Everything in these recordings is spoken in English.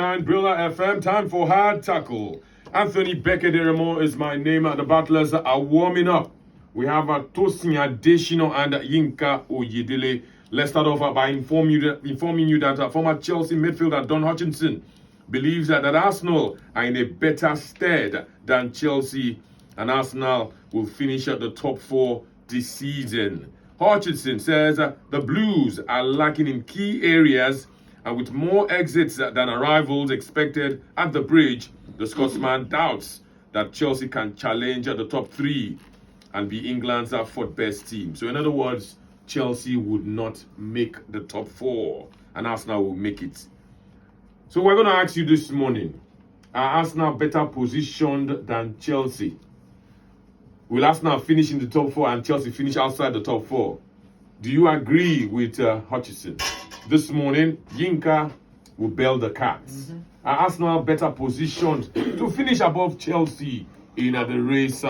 And Brilla FM, time for Hard Tackle. Anthony Beckerderemo is my name. The battlers are warming up. We have Tosin Adeshino and Yinka Oyedele. Let's start off by informing you that former Chelsea midfielder Don Hutchinson believes that Arsenal are in a better stead than Chelsea, and Arsenal will finish at the top 4 this season. Hutchinson says the Blues are lacking in key areas, and with more exits than arrivals expected at the bridge, the Scotsman doubts that Chelsea can challenge at the top 3 and be England's 4th best team. So in other words, Chelsea would not make the top 4 and Arsenal will make it. So we're going to ask you this morning, are Arsenal better positioned than Chelsea? Will Arsenal finish in the top 4 and Chelsea finish outside the top 4? Do you agree with Hutchinson? This morning, Yinka will bail the cats. Are Arsenal better positioned to finish above Chelsea in the race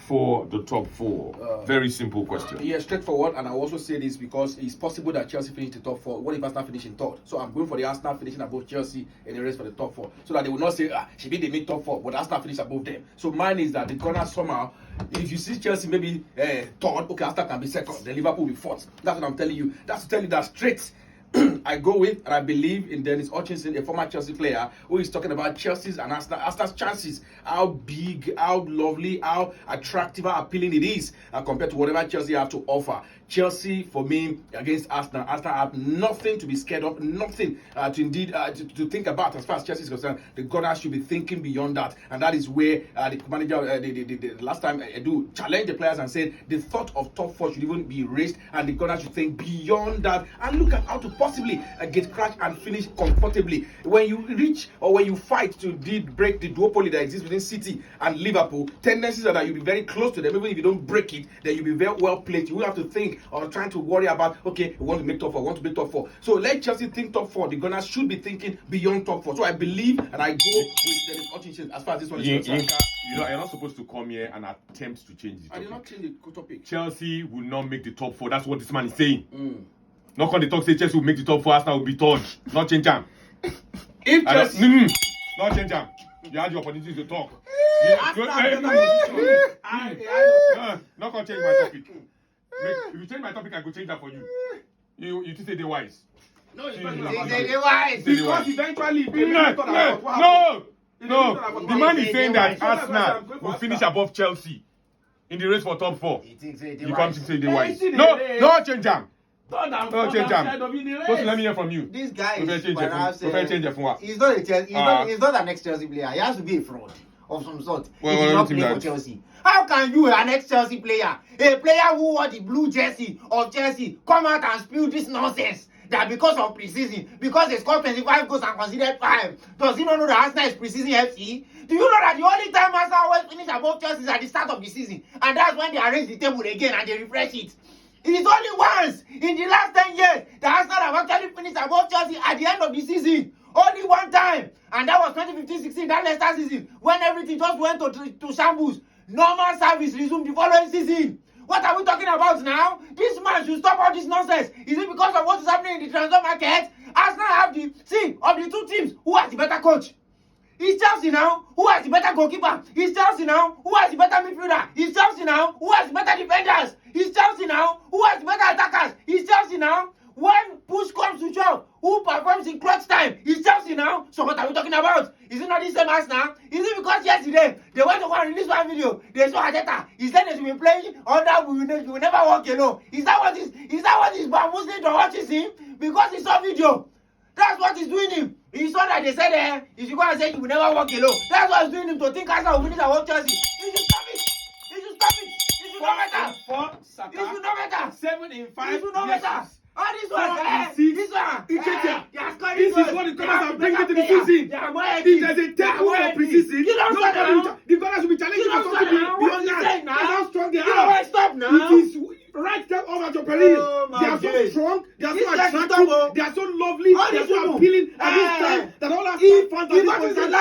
for the top 4? Very simple question. Yeah, straightforward. And I also say this because it's possible that Chelsea finish the top 4. What if Arsenal finish in 3rd? So I'm going for the Arsenal finishing above Chelsea in the race for the top 4. So that they will not say, she beat the mid top 4, but Arsenal finish above them. So mine is that the corner somehow, if you see Chelsea maybe 3rd, okay, Arsenal can be 2nd, then Liverpool will be 4th. That's what I'm telling you. That's to tell you that straight. I go with and I believe in Dennis Hutchinson, a former Chelsea player, who is talking about Chelsea's and Arsenal's chances, how big, how lovely, how attractive, how appealing it is compared to whatever Chelsea have to offer. Chelsea, for me, against Arsenal have nothing to be scared of, nothing to think about as far as Chelsea is concerned. The Gunners should be thinking beyond that, and that is where the manager, the last time Edu challenged the players and said the thought of top 4 should even be raised, and the Gunners should think beyond that and look at how to possibly get crash and finish comfortably. When you reach or when you fight to break the duopoly that exists within City and Liverpool, tendencies are that you'll be very close to them. Even if you don't break it, then you'll be very well placed. You will have to think or trying to worry about, okay, we want to make top 4, we want to make top 4. So let Chelsea think top 4. The Gunners should be thinking beyond top 4. So I believe and I go with Dennis Hutchinson as far as this one is concerned. You know, you're not supposed to come here and attempt to change the topic. I did not change the topic. Chelsea will not make the top 4. That's what this man is saying. Not on the talk say Chelsea will make the top 4, Arsenal will be 3rd. Not change them. If Chelsea... Not change them. You had the opportunity to talk. Not gonna change my topic. If you change my topic, I could change that for you. You say they're wise. No, it's not wise. Because eventually... No. The man is saying that Arsenal will finish above Chelsea in the race for top 4. You come to say they're wise. No, change them. No, change them. Let me hear from you. This guy is He's not a Chelsea. He's not an ex-Chelsea player. He has to be a fraud of some sort. Well, he did not play for Chelsea. How can you, an ex-Chelsea player, a player who wore the blue jersey of Chelsea, come out and spew this nonsense? That because of preseason, because they scored 25 goals and considered 5, does he not know that Arsenal is preseason FC? Do you know that the only time Arsenal always finish above Chelsea is at the start of the season? And that's when they arrange the table again and they refresh it. It is only once in the last 10 years that Arsenal have actually finished above Chelsea at the end of the season. Only one time. And that was 2015-16, that Leicester season, when everything just went to shambles. Normal service resumed the following season. What are we talking about now? This man should stop all this nonsense. Is it because of what is happening in the transfer market? Arsenal have of the 2 teams, who has the better coach? It's Chelsea now, who has the better goalkeeper? It's Chelsea now, who has the better midfielder? It's Chelsea now, who has the better defenders? It's Chelsea now, who has the better attackers? It's Chelsea now, when push comes to shove, who performs in clutch time? It's Chelsea now. So what are we talking about? Is it not the same as now? Is it because yesterday they went to go and release one video? They saw Arteta. He said they should be playing under we will never walk alone. Is that what is bamboozling to Hutchinson? Because he saw video. That's what he's doing him. He saw that they said he should go and say he will never walk alone. That's what he's doing him to think Arsenal will finish above Chelsea. He should stop it. He should stop it. He should know better. 4, Saka. He should know better. 7 in 5. He should know better. Oh, this one, this is what the Gunners are bringing to the season. If there's a table for preseason, the Gunners will be challenging for something beyond that. That's how strong they are. Stop now. It is right there over to Berlin. They are so strong, they are so attractive, they are so lovely, they are so appealing at this time that all our fans are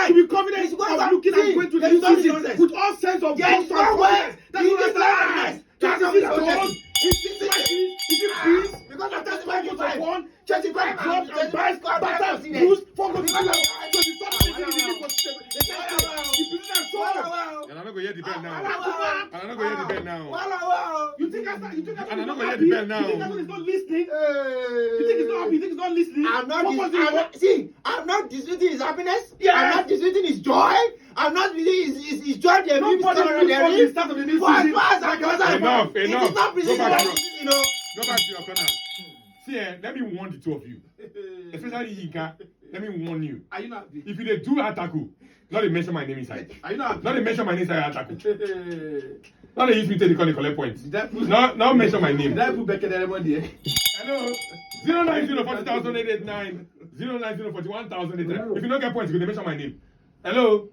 to be confident of looking and going to the season with all sense of confidence. That's what I Because of 35. Chelsea got dropped and biased, battered, bruised, 4 goals to 0. So the top position in the league was the position so low. And I'm not going to hear the bell now. And I'm not going to hear the bell now. You think Arsenal And I'm not is going to hear the bell now. You think Arsenal is not listening? You think he's not happy? You think he's not listening? I'm not disputing his happiness. Yes. I'm not disputing his joy. I'm not disputing his joy. Nobody knows the start of the new season. Enough. It is not Go back to preseason, you know. Go back to your corner. See, let me warn the two of you. Especially Yinka. Let me warn you. Are you not happy? If you do attack, not they mention my name inside. Are you not happy? Not they mention my name inside attack. Not they use me to the collect points. Not mention my name. Did I put Beckett there? Hello. 09040,889. 09041,889. If you don't get points, you can mention my name. Hello.